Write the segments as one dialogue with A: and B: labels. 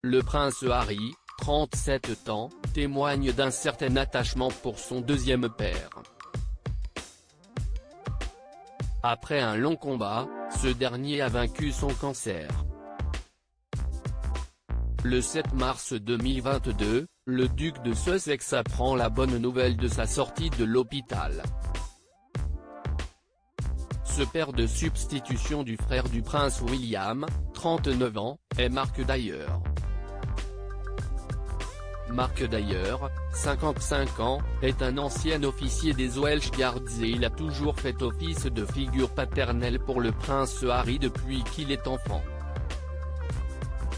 A: le prince Harry, 37 ans, témoigne d'un certain attachement pour son deuxième père. Après un long combat, ce dernier a vaincu son cancer. Le 7 mars 2022, le duc de Sussex apprend la bonne nouvelle de sa sortie de l'hôpital. Ce père de substitution du frère du prince William, 39 ans, est Mark Dyer. Mark Dyer, 55 ans, est un ancien officier des Welsh Guards et il a toujours fait office de figure paternelle pour le prince Harry depuis qu'il est enfant.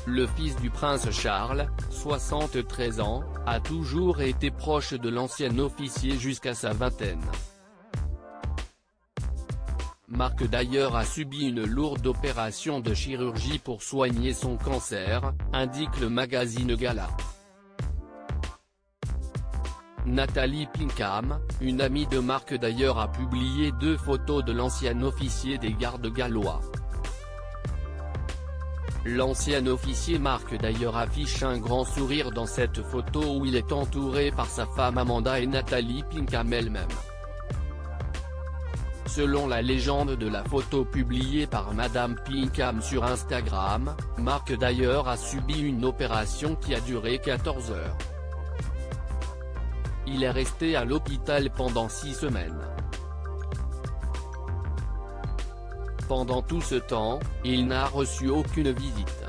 A: Le fils du prince Charles, 73 ans, a toujours été proche de l'ancien officier jusqu'à sa vingtaine. Mark Dyer a subi une lourde opération de chirurgie pour soigner son cancer, indique le magazine Gala. Natalie Pinkham, une amie de Mark Dyer, a publié 2 photos de l'ancien officier des gardes gallois. L'ancien officier Mark Dyer affiche un grand sourire dans cette photo où il est entouré par sa femme Amanda et Natalie Pinkham elle-même. Selon la légende de la photo publiée par Madame Pinkham sur Instagram, Mark Dyer a subi une opération qui a duré 14 heures. Il est resté à l'hôpital pendant 6 semaines. Pendant tout ce temps, il n'a reçu aucune visite.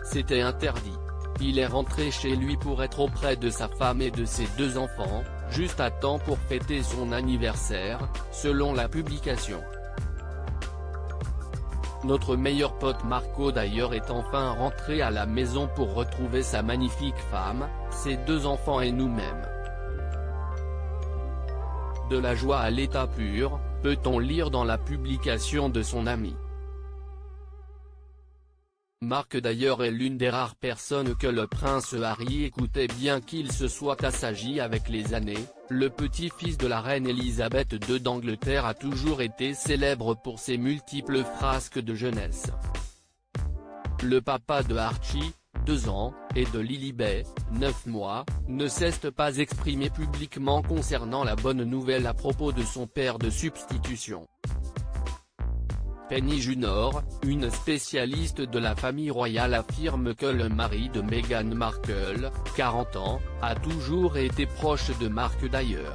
A: C'était interdit. Il est rentré chez lui pour être auprès de sa femme et de ses 2 enfants, juste à temps pour fêter son anniversaire, selon la publication. Notre meilleur pote Marco Dyer est enfin rentré à la maison pour retrouver sa magnifique femme, ses 2 enfants et nous-mêmes. De la joie à l'état pur, peut-on lire dans la publication de son ami. Mark Dyer est l'une des rares personnes que le prince Harry écoutait bien qu'il se soit assagi avec les années. Le petit-fils de la reine Elisabeth II d'Angleterre a toujours été célèbre pour ses multiples frasques de jeunesse. Le papa de Archie, 2 ans, et de Lilibet, 9 mois, ne cesse pas exprimer publiquement concernant la bonne nouvelle à propos de son père de substitution. Penny Junor, une spécialiste de la famille royale, affirme que le mari de Meghan Markle, 40 ans, a toujours été proche de Mark Dyer.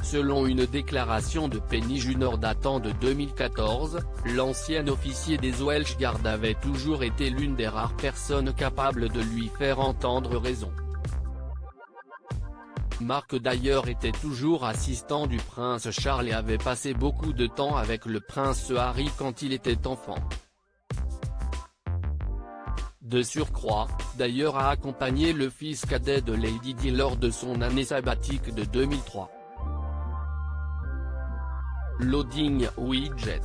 A: Selon une déclaration de Penny Junor datant de 2014, l'ancien officier des Welsh Guards avait toujours été l'une des rares personnes capables de lui faire entendre raison. Mark Dyer était toujours assistant du prince Charles et avait passé beaucoup de temps avec le prince Harry quand il était enfant. De surcroît, Dyer a accompagné le fils cadet de Lady Di lors de son année sabbatique de 2003. Loading Widget.